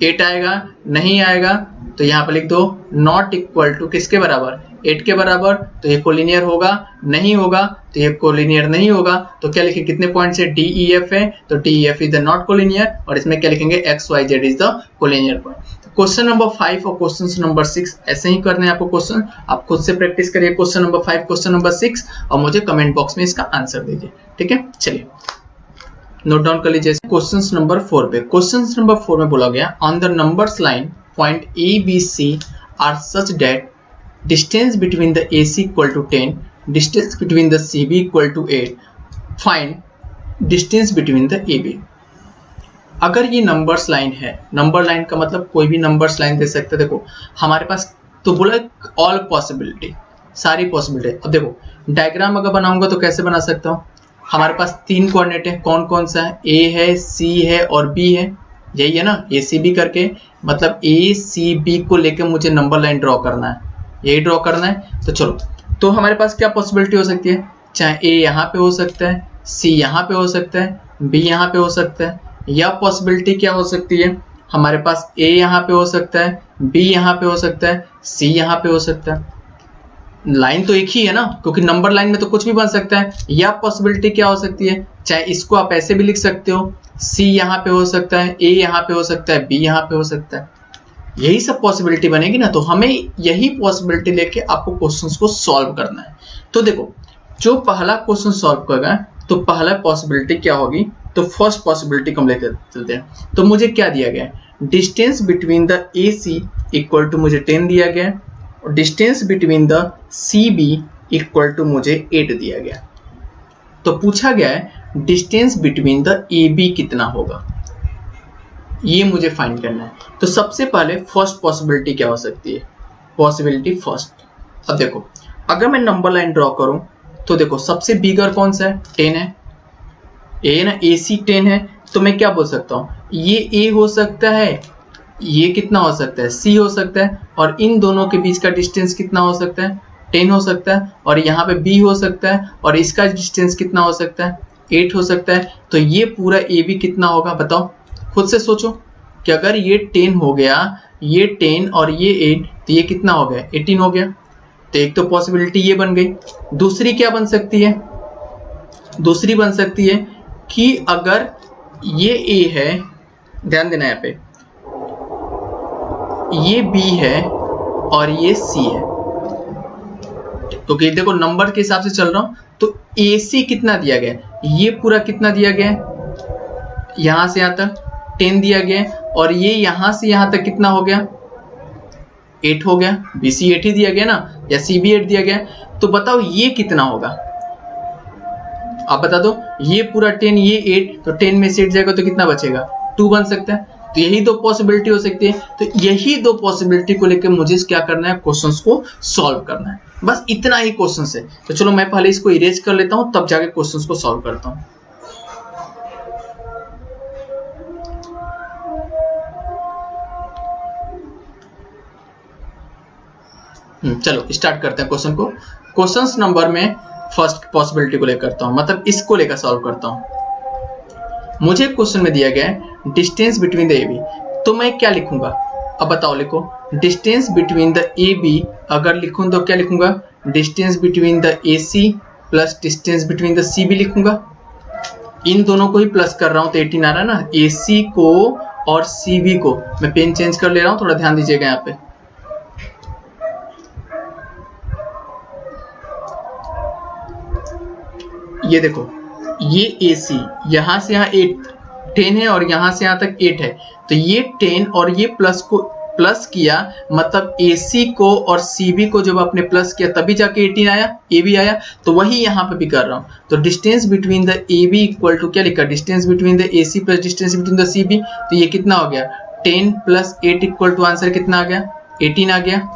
8 आएगा, नहीं आएगा, तो यहाँ पर लिख दो नॉट इक्वल टू किसके बराबर 8 के बराबर, तो ये कोलिनियर होगा, नहीं होगा, तो ये कोलिनियर नहीं होगा, तो क्या लिखेंगे कितने पॉइंट से DEF है, तो DEF is the not collinear, और इसमें क्या लिखेंगे XYZ is the collinear point. Question number 5 और क्वेश्चन नंबर 6 ऐसे ही करने हैं आपको क्वेश्चन, आप खुद से प्रैक्टिस करिए क्वेश्चन नंबर 5 क्वेश्चन नंबर 6 और मुझे कमेंट बॉक्स में इसका आंसर दीजिए, ठीक है। चलिए नोट डाउन कर लीजिए क्वेश्चन नंबर 4 पे। क्वेश्चन नंबर 4 में बोला गया on the numbers line point ABC are such that distance between the AC equal to 10, distance between the CB equal to 8, find distance between the AB। अगर ये numbers line है, number line का मतलब कोई भी नंबर्स लाइन दे सकते हैं, देखो हमारे पास तो बोला ऑल पॉसिबिलिटी, सारी पॉसिबिलिटी। अब देखो डायग्राम अगर बनाऊंगा तो कैसे बना सकता हूँ, हमारे पास 3 कोऑर्डिनेट है, कौन कौन सा है, A है, C है और B है, यही है ना ACB करके, मतलब ACB को लेकर मुझे नंबर लाइन ड्रॉ करना है, यही ड्रॉ करना है। तो चलो, तो हमारे पास क्या पॉसिबिलिटी हो सकती है, चाहे A यहाँ पे हो सकता है, C यहाँ पे हो सकता है, B यहाँ पे हो सकता है, या पॉसिबिलिटी क्या हो सकती है, हमारे पास A यहाँ पे हो सकता है, B यहाँ पे हो सकता है, C यहाँ पे हो सकता है। लाइन तो एक ही है ना, क्योंकि नंबर लाइन में तो कुछ भी बन सकता है। या पॉसिबिलिटी क्या हो सकती है, चाहे इसको आप ऐसे भी लिख सकते हो, C यहाँ पे हो सकता है, A यहाँ पे हो सकता है, B यहाँ पे हो सकता है, यही सब पॉसिबिलिटी बनेगी ना। तो हमें यही पॉसिबिलिटी लेके आपको क्वेश्चंस को सॉल्व करना है। तो देखो जो पहला क्वेश्चन सॉल्व करेगा तो पहला पॉसिबिलिटी क्या होगी, तो फर्स्ट पॉसिबिलिटी को हम लेते चलते हैं। तो मुझे क्या दिया गया है, distance between the AC equal to मुझे 10 दिया गया है, और distance between the CB equal to मुझे 8 दिया गया। तो पूछा गया है डिस्टेंस बिटवीन द AB कितना होगा, ये मुझे फाइंड करना है। तो सबसे पहले फर्स्ट पॉसिबिलिटी क्या हो सकती है, पॉसिबिलिटी फर्स्ट। अब देखो अगर मैं नंबर लाइन ड्रॉ करूं तो देखो सबसे बिगर कौन सा है 10 है, A ना AC 10 है, तो मैं क्या बोल सकता हूं, ये A हो सकता है, ये कितना हो सकता है C हो सकता है, और इन दोनों के बीच का डिस्टेंस कितना हो सकता है 10 हो सकता है, और यहाँ पे B हो सकता है, और इसका डिस्टेंस कितना हो सकता है 8 हो सकता है। तो ये पूरा AB कितना होगा बताओ, खुद से सोचो, कि अगर ये 10 हो गया, ये 10 और ये 8, तो ये कितना हो गया, 18 हो गया। तो एक तो पॉसिबिलिटी ये बन गई। दूसरी क्या बन सकती है, दूसरी बन सकती है कि अगर ये A है, ध्यान देना यहाँ पे, ये B है और ये C है, क्योंकि देखो नंबर के हिसाब से चल रहा हूं, तो AC कितना दिया गया, ये पूरा कितना दिया गया, यहां से यहां तक 10 दिया गया, और ये यहां से यहां तक कितना हो गया, 8 हो गया। BC 8 ही दिया गया ना, या CB 8 दिया गया। तो बताओ ये कितना होगा, आप बता दो। ये पूरा 10, ये 8, तो 10 में से 8 जाएगा तो कितना बचेगा, 2 बन सकता है। तो यही दो पॉसिबिलिटी हो सकती है। तो यही दो पॉसिबिलिटी को लेकर मुझे क्या करना है, क्वेश्चंस को सॉल्व करना है। बस इतना ही क्वेश्चन है। तो चलो मैं पहले इसको इरेज कर लेता हूं, तब जाके क्वेश्चंस को सॉल्व करता हूं। चलो स्टार्ट करते हैं क्वेश्चन को। क्वेश्चंस नंबर में फर्स्ट पॉसिबिलिटी को लेकर करता हूं, मतलब इसको लेकर सॉल्व करता हूं। मुझे क्वेश्चन में दिया गया है डिस्टेंस बिटवीन द AB, तो मैं क्या लिखूंगा, अब बताओ लिखो। डिस्टेंस बिटवीन द AB अगर लिखूं तो क्या लिखूंगा, distance between the AC plus distance between the CB लिखूंगा। इन दोनों को ही प्लस कर रहा हूं तो 18 आ रहा है ना। AC को और CB को मैं पेन चेंज कर ले रहा हूं, थोड़ा ध्यान दीजिएगा यहाँ पे। ये देखो, ये AC यहां से यहां 10 है और यहां से यहां तक 8 है, तो ये 10 और ये प्लस को प्लस किया, मतलब AC को और CB को जब आपने प्लस किया तभी जाके 18 आया, AB आया। तो वही यहाँ पे भी कर रहा हूँ। तो distance between the AB equal to क्या लिखा, distance between the AC plus distance between the CB। तो ये कितना हो गया, 10 प्लस 8 इक्वल टू आंसर कितना आ गया, 18 आ गया।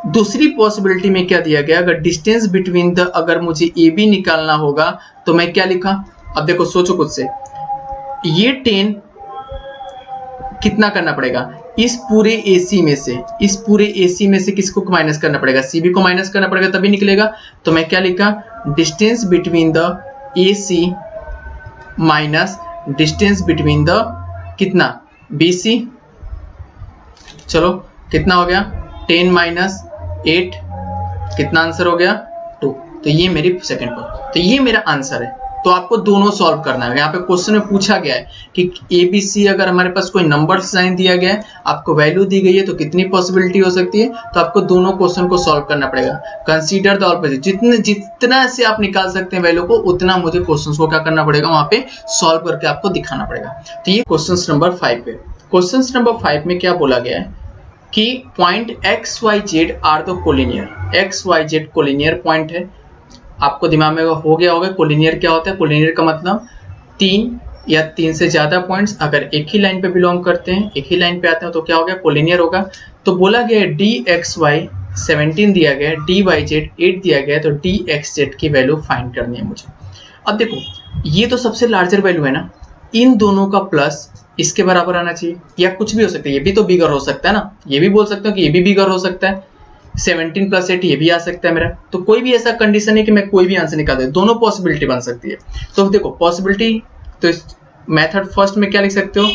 दूसरी पॉसिबिलिटी में क्या दिया गया, अगर डिस्टेंस बिटवीन द, अगर मुझे AB निकालना होगा तो मैं क्या लिखा, अब देखो सोचो खुद से। ये 10 कितना करना पड़ेगा, इस पूरे AC में से, इस पूरे AC में से किसको माइनस करना पड़ेगा, CB को माइनस करना पड़ेगा तभी निकलेगा। तो मैं क्या लिखा, distance between the AC minus distance between the कितना, BC। चलो कितना हो गया, 10 माइनस 8, कितना आंसर हो गया, 2। तो ये मेरी सेकंड पॉइंट, तो ये मेरा आंसर है। तो आपको दोनों सॉल्व करना है। यहाँ पे क्वेश्चन में पूछा गया है कि ABC अगर हमारे पास कोई नंबर साइन दिया गया है, आपको वैल्यू दी गई है, तो कितनी पॉसिबिलिटी हो सकती है। तो आपको दोनों क्वेश्चन को सॉल्व करना पड़ेगा। कंसीडर द ऑल पॉसिबिलिटी, जितना से आप निकाल सकते हैं वैल्यू को, उतना मुझे क्वेश्चन को क्या करना पड़ेगा, वहां पे सॉल्व करके आपको दिखाना पड़ेगा। तो ये क्वेश्चन नंबर 5 पे। क्वेश्चन नंबर 5 में क्या बोला गया है कि point XYZ are the collinear. XYZ collinear point है। आपको दिमाग में हो गया होगा कोलिनियर क्या होता है। कोलिनियर का मतलब 3 या 3 से ज्यादा पॉइंट्स अगर एक ही लाइन पे बिलोंग करते हैं, एक ही लाइन पे आते हैं, तो क्या हो गया, कोलिनियर होगा। तो बोला गया है DXY 17 दिया गया है, DYZ 8 दिया गया है, तो DXZ की वैल्यू फाइंड करनी है मुझे। अब देखो ये तो सबसे लार्जर वैल्यू है ना, इन दोनों का प्लस इसके बराबर आना चाहिए, या कुछ भी हो सकता है, ये भी तो बिगर हो सकता है ना, ये भी बोल सकते हो कि ये भी बिगर हो सकता है। 17 प्लस 8 ये भी आ सकता है मेरा। तो कोई भी ऐसा कंडीशन है कि मैं कोई भी आंसर निकाल दे, दोनों पॉसिबिलिटी बन सकती है। तो देखो पॉसिबिलिटी, तो मेथड फर्स्ट में क्या लिख सकते हो,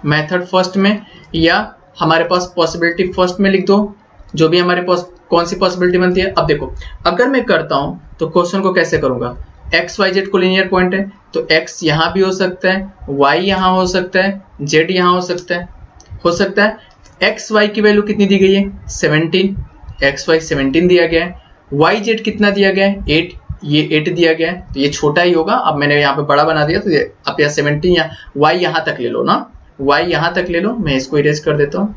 मेथड फर्स्ट में, या हमारे पास पॉसिबिलिटी फर्स्ट में लिख दो, जो भी हमारे पास कौन सी पॉसिबिलिटी बनती है। अब देखो अगर मैं करता हूं तो क्वेश्चन को कैसे करूंगा, XYZ कोलिनियर पॉइंट है, तो X यहां भी हो सकता है, Y यहां हो सकता है, Z यहां हो सकता है। XY की वैल्यू कितनी दी गई है, 17, XY 17 दिया गया है। YZ कितना दिया गया है, 8, ये 8 दिया गया है, तो ये छोटा ही होगा। अब मैंने यहाँ पे बड़ा बना दिया, तो आप यहाँ 17 या Y यहां तक ले लो ना, Y यहां तक ले लो। मैं इसको इरेज कर देता हूं।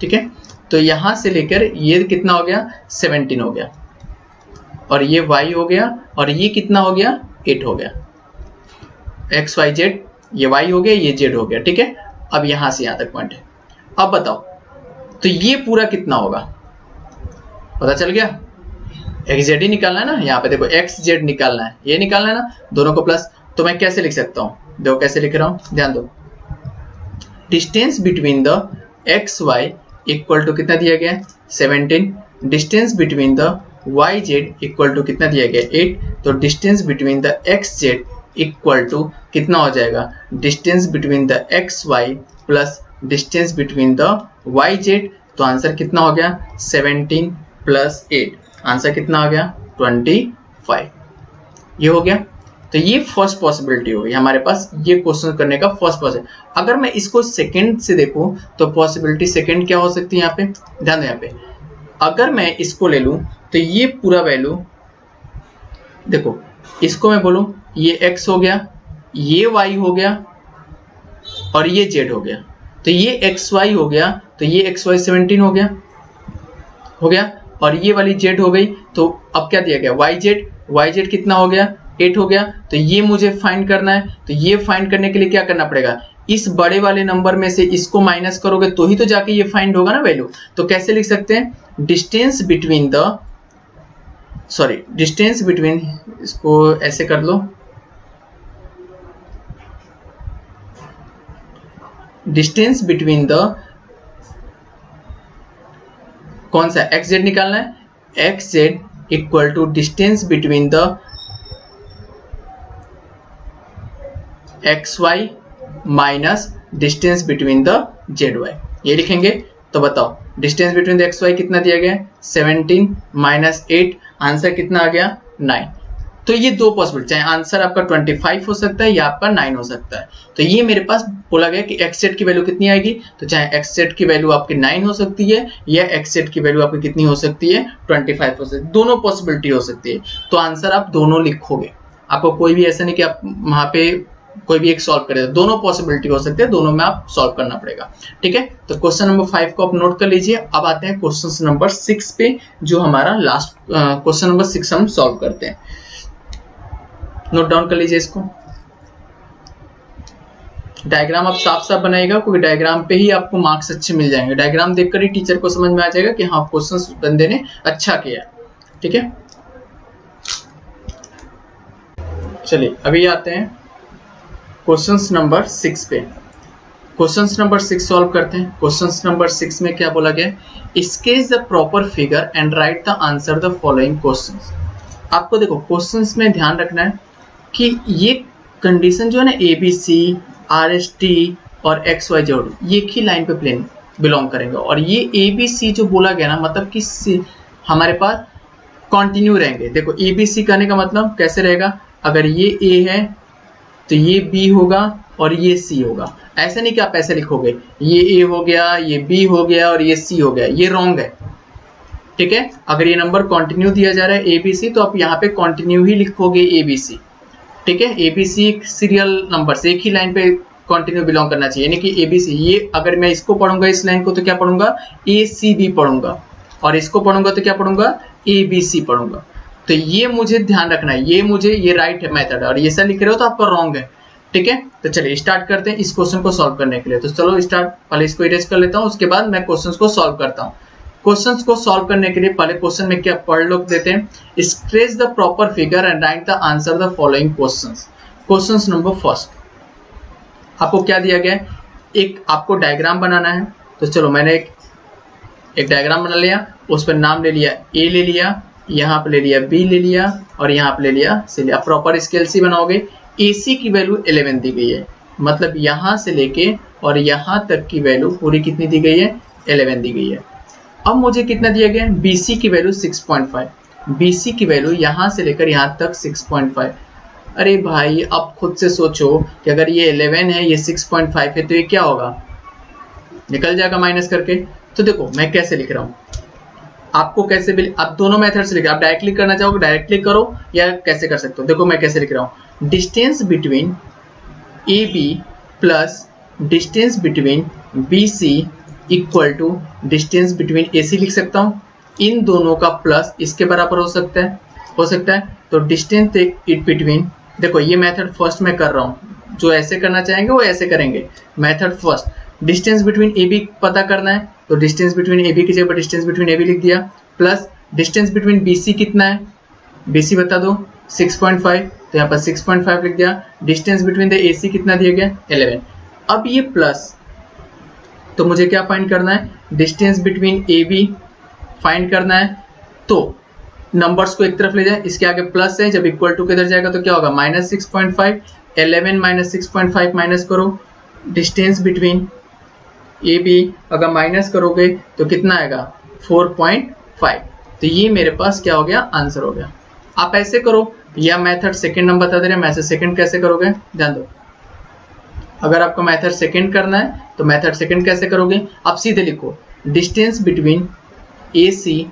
ठीक है, तो यहां से लेकर ये कितना हो गया, 17 हो गया, और ये Y हो गया, और ये कितना हो गया, 8 हो गया। XYZ, ये Y हो गया, ये Z हो गया। ठीक है, अब यहां से यहां तक पॉइंट है। अब बताओ तो ये पूरा कितना होगा, पता चल गया। XZ ही निकालना है ना, यहाँ पे देखो XZ निकालना है, ये निकालना है ना, दोनों को प्लस। तो मैं कैसे लिख सकता हूँ, देखो कैसे लिख रहा हूं, ध्यान दो। Distance between the XY equal to कितना दिया गया है, 17। Distance between the Y Z equal to कितना दिया गया 8, तो distance between the X Z equal to कितना हो जाएगा, distance between the X Y plus distance between the Y Z. तो आंसर कितना हो गया 17 प्लस 8, आंसर कितना आ गया 25। ये हो गया। तो ये फर्स्ट पॉसिबिलिटी होगी हमारे पास, ये क्वेश्चन करने का फर्स्ट पॉसिबिलिटी। अगर मैं इसको सेकंड से देखूं तो पॉसिबिलिटी सेकंड क्या हो सकती है, यहाँ पे ध्यान दो। यहाँ पे अगर मैं इसको ले लूं तो ये पूरा वैल्यू देखो, इसको मैं बोलूं ये x हो गया, ये y हो गया और ये z हो गया। तो ये xy हो गया, तो ये xy 17 हो गया और ये वाली z हो गई। तो अब क्या दिया गया yz कितना हो गया 8 हो गया। तो ये मुझे फाइंड करना है। तो ये फाइंड करने के लिए क्या करना पड़ेगा, इस बड़े वाले नंबर में से इसको माइनस करोगे तो ही तो जाके ये फाइंड होगा ना वैल्यू। तो कैसे लिख सकते हैं, डिस्टेंस बिटवीन, इसको ऐसे कर लो, डिस्टेंस बिटवीन द, कौन सा एक्स जेड निकालना है, X Z equal to distance between the X Y minus distance between the Z Y, ये लिखेंगे। तो बताओ distance between the X Y कितना दिया गया 17 माइनस 8, आंसर कितना आ गया 9। तो ये दो पॉसिबल, चाहे आंसर आपका 25 हो सकता है या आपका 9 हो सकता है। तो ये मेरे पास बोला गया कि एक्स जेड की वैल्यू कितनी आएगी, तो चाहे एक्स जेड की वैल्यू आपकी 9 हो सकती है या एक्स जेड की वैल्यू आपकी कितनी हो सकती है 25 हो सकती है, दोनों पॉसिबिलिटी हो सकती है। तो आंसर आप दोनों लिखोगे, आपको कोई भी ऐसा नहीं कि आप वहां पे कोई भी एक सॉल्व करे, दोनों पॉसिबिलिटी हो सकते हैं, दोनों में आप सॉल्व करना पड़ेगा। ठीक है, तो क्वेश्चन नंबर 5 को आप नोट कर लीजिए। अब आते हैं क्वेश्चन नंबर 6 पे, जो हमारा लास्ट क्वेश्चन नंबर 6 हम सॉल्व करते हैं। नोट डाउन कर लीजिए इसको। डायग्राम आप साफ साफ बनाइएगा, क्योंकि डायग्राम पे ही आपको मार्क्स अच्छे मिल जाएंगे। डायग्राम देखकर ही टीचर को समझ में आ जाएगा कि हाँ क्वेश्चन बंदे ने अच्छा किया। ठीक है, चलिए अभी आते हैं क्वेश्चंस नंबर 6 पे। क्वेश्चंस नंबर 6 सॉल्व करते हैं। क्वेश्चंस नंबर 6 में क्या बोला गया, sketch the proper figure and right the answer the following questions. आपको देखो क्वेश्चंस में ध्यान रखना है कि ये कंडीशन जो है ना ABC, RST और XYZ ये एक ही लाइन पे प्लेन बिलोंग करेंगे। और ये ABC जो बोला गया ना, मतलब कि हमारे पास कंटिन्यू रहेंगे। देखो ABC कहने का मतलब कैसे रहेगा, अगर ये A है तो ये B होगा और ये C होगा। ऐसा नहीं कि आप ऐसे लिखोगे ये A हो गया, ये B हो गया और ये C हो गया, ये रॉन्ग है। ठीक है, अगर ये नंबर कंटिन्यू दिया जा रहा है ABC, तो आप यहाँ पे कंटिन्यू ही लिखोगे ABC। ठीक है, ABC सीरियल नंबर से एक ही लाइन पे कंटिन्यू बिलोंग करना चाहिए, यानी कि ABC। ये अगर मैं इसको पढ़ूंगा इस लाइन को तो क्या पढ़ूंगा ACB पढ़ूंगा, और इसको पढ़ूंगा तो क्या पढ़ूंगा ABC पढ़ूंगा। तो ये मुझे ध्यान रखना है, ये राइट है मेथड, और ये सब लिख रहे हो तो आपका रॉन्ग है। ठीक है, तो चलिए स्टार्ट करते हैं इस क्वेश्चन को सॉल्व करने के लिए। तो चलो स्टार्ट, पहले इसको इरेज कर लेता हूँ, उसके बाद मैं क्वेश्चंस को सॉल्व करता हूँ। क्वेश्चंस को सॉल्व करने के लिए पहले क्वेश्चन में क्या पढ़ लो देते हैं, sketch the proper figure and right the answer the following questions. Questions number first, आपको क्या दिया गया है, एक आपको डायग्राम बनाना है। तो चलो मैंने एक डायग्राम बना लिया, उस पर नाम ले लिया A ले लिया, यहाँ पे ले लिया B ले लिया और यहाँ पे ले लिया C लिया। प्रॉपर स्केल से बनाओगे। AC की वैल्यू 11 दी गई है, मतलब यहाँ से लेके और यहाँ तक की वैल्यू पूरी कितनी दी गई है 11 दी गई है। अब मुझे कितना दिया गया है, BC की वैल्यू 6.5, BC की वैल्यू यहाँ से लेकर यहाँ तक 6.5। अरे भाई अब खुद से सोचो कि अगर ये 11 है ये 6.5 है तो ये क्या होगा, निकल जाएगा माइनस करके। तो देखो मैं कैसे लिख रहा हूँ, आपको कैसे भी आप दोनों मेथड से लिख, आप डायरेक्टली करना चाहोगे डायरेक्टली करो या कैसे कर सकते हो। देखो मैं कैसे लिख रहा हूँ, distance between AB plus distance between BC equal to distance between AC लिख सकता हूँ। इन दोनों का प्लस इसके बराबर हो सकता है। तो डिस्टेंस बिटवीन, देखो ये मेथड फर्स्ट में कर रहा हूँ, जो ऐसे करना चाहेंगे वो ऐसे करेंगे। Method first, distance between AB पता करना है, तो डिस्टेंस बिटवीन AB की जगह डिस्टेंस बिटवीन AB लिख दिया, प्लस डिस्टेंस बिटवीन BC कितना है, BC बता दो 6.5, तो यहाँ पर 6.5 लिख दिया। डिस्टेंस बिटवीन द AC कितना दिया गया 11। अब ये प्लस, तो मुझे क्या फाइंड करना है, डिस्टेंस बिटवीन AB फाइंड करना है। तो नंबर्स को एक तरफ ले जाए, इसके आगे प्लस है, जब इक्वल टू के इधर जाएगा तो क्या होगा -6.5, 11 माइनस 6.5 माइनस करो, डिस्टेंस बिटवीन ए बी अगर माइनस करोगे तो कितना आएगा 4.5। तो ये मेरे पास क्या हो गया आंसर हो गया। आप ऐसे करो या मेथड सेकंड हम बता दे रहे हैं, मैसेज सेकंड कैसे करोगे ध्यान दो। अगर आपको मेथड सेकंड करना है तो मेथड सेकंड कैसे करोगे, आप सीधे लिखो distance between A C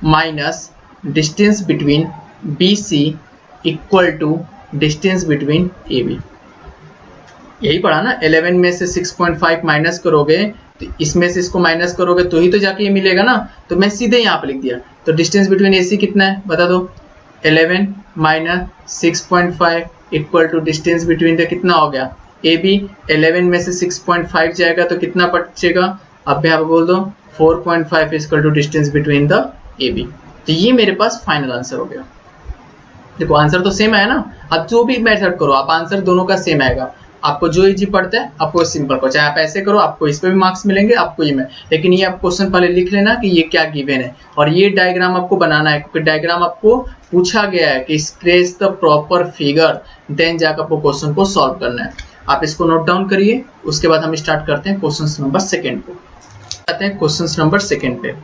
minus distance between B C equal to distance between A B. यही पढ़ा ना, 11 में से 6.5 माइनस करोगे तो इसमें से इसको माइनस करोगे तो ही तो जाके ये मिलेगा ना। तो मैं सीधे यहाँ पे लिख दिया। तो डिस्टेंस बिटवीन ए सी कितना है बता दो, 11 minus 6.5 equal to distance between the कितना हो गया ए बी। 11 में से 6.5 जाएगा तो कितना बचेगा, अब यहाँ पे बोल दो 4.5 equal to distance between the A B. तो ये मेरे पास फाइनल आंसर हो गया। देखो आंसर तो सेम आया ना, अब जो भी मेथड करो आप आंसर दोनों का सेम आएगा। आपको जो इजी पड़ता है आपको सिंपल करो, चाहे आप ऐसे करो आपको इस पे भी मार्क्स मिलेंगे, आपको ये में, लेकिन ये आप क्वेश्चन पहले लिख लेना कि ये क्या गिवन है और ये डायग्राम आपको बनाना है, क्योंकि डायग्राम आपको पूछा गया है कि sketch the proper figure, then जाकर आपको क्वेश्चन को सॉल्व करना है। आप इसको नोट डाउन करिए, उसके बाद हम स्टार्ट करते हैं क्वेश्चन नंबर सेकेंड को। आते हैं क्वेश्चन नंबर सेकेंड पे।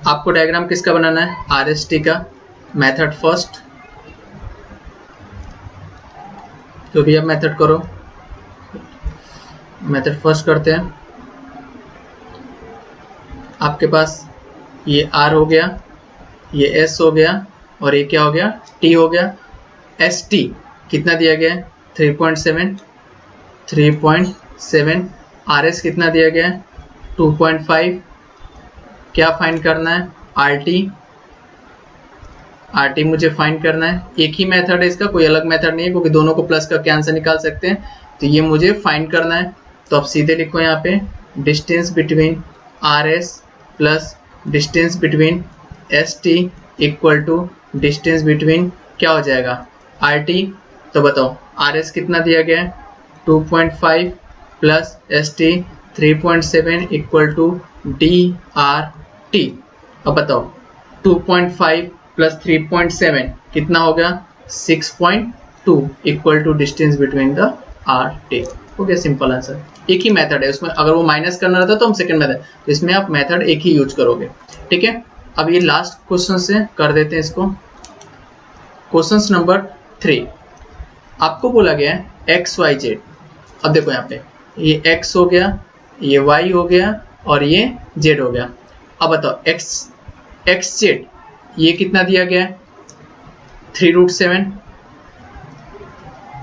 आपको डायग्राम किसका बनाना है, RST का, मेथड फर्स्ट, जो भी आप मेथड करो, मेथड फर्स्ट करते हैं। आपके पास ये R हो गया, ये S हो गया और ये क्या हो गया T हो गया। ST कितना दिया गया है 3.7, RS कितना दिया गया है 2.5। क्या फाइंड करना है RT मुझे फाइंड करना है। एक ही मेथड है इसका, कोई अलग मेथड नहीं है, क्योंकि दोनों को प्लस करके आंसर निकाल सकते हैं। तो ये मुझे फाइंड करना है, तो आप सीधे लिखो यहाँ पे distance between RS plus distance between ST equal to distance between क्या हो जाएगा RT। तो बताओ RS कितना दिया गया है 2.5 plus ST 3.7 equal to DRT। अब बताओ 2.5 प्लस 3.7 कितना हो गया 6.2 equal to distance between the RT। हो गया सिंपल आंसर। एक ही मेथड है उसमें, अगर वो माइनस करना रहता तो हम सेकंड मेथड, तो इसमें आप मेथड एक ही यूज करोगे। ठीक है, अब ये लास्ट क्वेश्चन से कर देते हैं इसको। क्वेश्चन नंबर 3 आपको बोला गया है XYZ। अब देखो यहाँ पे ये X हो गया, ये Y हो गया और ये Z हो गया। अब बताओ XZ ये कितना दिया गया है 3√7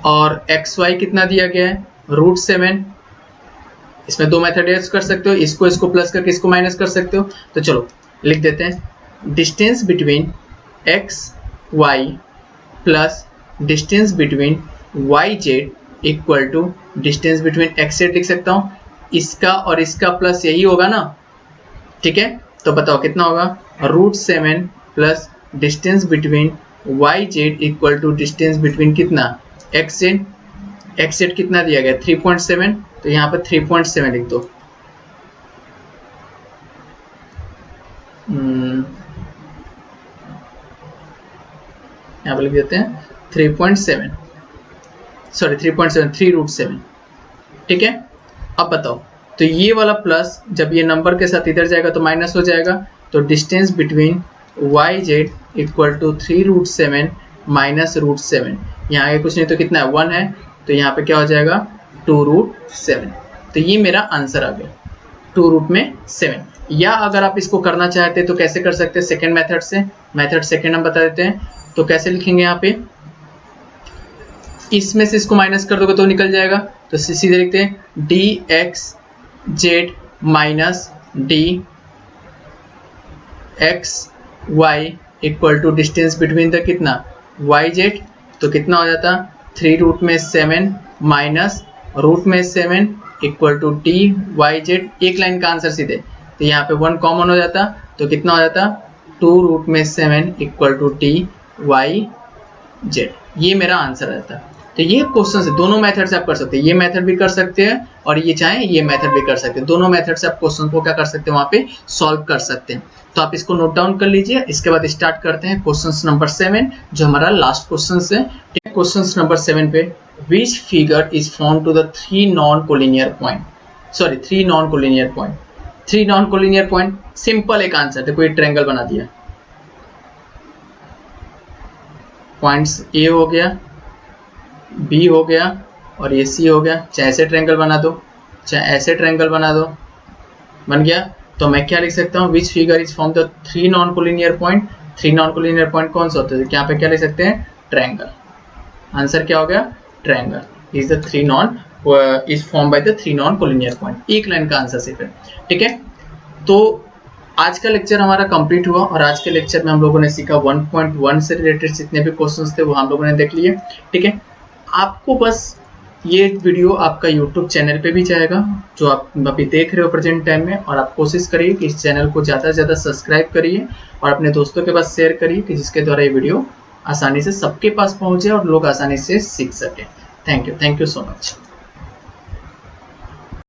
और XY कितना दिया गया है √7। इसमें दो मेथड यूज कर सकते हो, इसको प्लस करके इसको माइनस कर सकते हो। तो चलो लिख देते हैं distance between XY plus distance between YZ equal to distance between XZ लिख सकता हूँ। इसका और इसका प्लस यही होगा ना, ठीक है। तो बताओ कितना होगा √7 plus distance between YZ equal to distance between कितना XZ कितना दिया गया 3.7, तो यहाँ पे 3.7 लिख दो। यहाँ पे लिख देते हैं 3.7, सॉरी 3.7 3√7। ठीक है, अब बताओ तो ये वाला प्लस जब ये नंबर के साथ इधर जाएगा तो माइनस हो जाएगा। तो distance between YZ equal to 3√7 minus √7। यहाँ आगे कुछ नहीं तो कितना है 1 है, तो यहाँ पे क्या हो जाएगा 2√7। तो ये मेरा आंसर आ गया 2√7। या अगर आप इसको करना चाहते तो कैसे कर सकते हैं सेकेंड मेथड से। मेथड सेकेंड हम बता देते हैं, तो कैसे लिखेंगे यहाँ पे, इसमें से इसको माइनस कर दोगे तो निकल जाएगा। तो सीधे लिखते हैं DXZ minus DXY equal to distance between the कितना YZ। तो कितना हो जाता 3√7 माइनस √7 इक्वल टू DYZ। एक लाइन का आंसर सीधे, तो यहाँ पे 1 कॉमन हो जाता, तो कितना हो जाता 2√7 इक्वल टू DYZ। ये मेरा आंसर रहता। तो ये क्वेश्चन है, दोनों मेथड से आप कर सकते हैं, ये मेथड भी कर सकते हैं और ये चाहे ये मेथड भी कर सकते हैं, दोनों मेथड से आप क्वेश्चन को क्या कर सकते हैं, वहां पे सॉल्व कर सकते हैं। तो आप इसको नोट डाउन कर लीजिए। इसके बाद स्टार्ट करते हैं क्वेश्चन नंबर 7 जो हमारा लास्ट क्वेश्चन है। क्वेश्चन नंबर 7 पे which figure is found to the 3 non collinear point, sorry 3 non collinear point. 3 non collinear point, simple एक आंसर, देखो ये ट्रायंगल बना दिया, पॉइंट्स ए हो गया, बी हो गया और ये सी हो गया। चाहे ऐसे ट्रायंगल बना दो, चाहे ऐसे ट्रायंगल बना दो, बन गया। तो मैं क्या लिख सकता हूँ, विच figure is from the 3 non collinear point. 3 non collinear point कौन सा होता है, यहाँ पे क्या लिख सकते हैं, ट्रायंगल। आंसर क्या हो गया, triangle is the 3 non is form by the 3 non collinear point. एक लाइन का आंसर सिर्फ है, ठीक है। तो आज का लेक्चर हमारा कंप्लीट हुआ और आज के लेक्चर में हम लोगों ने सीखा 1.1 से रिलेटेड जितने भी क्वेश्चंस थे वो हम लोगों ने देख लिए, ठीक है। आपको बस ये वीडियो आपका YouTube चैनल पे भी जाएगा जो आप अभी देख रहे हो प्रेजेंट टाइम में, और आप कोशिश करिए कि इस चैनल को ज़्यादा से ज़्यादा सब्सक्राइब करिए और अपने दोस्तों के पास शेयर करिए कि जिसके द्वारा ये वीडियो आसानी से सबके पास पहुंचे और लोग आसानी से सीख सकें। Thank you so much.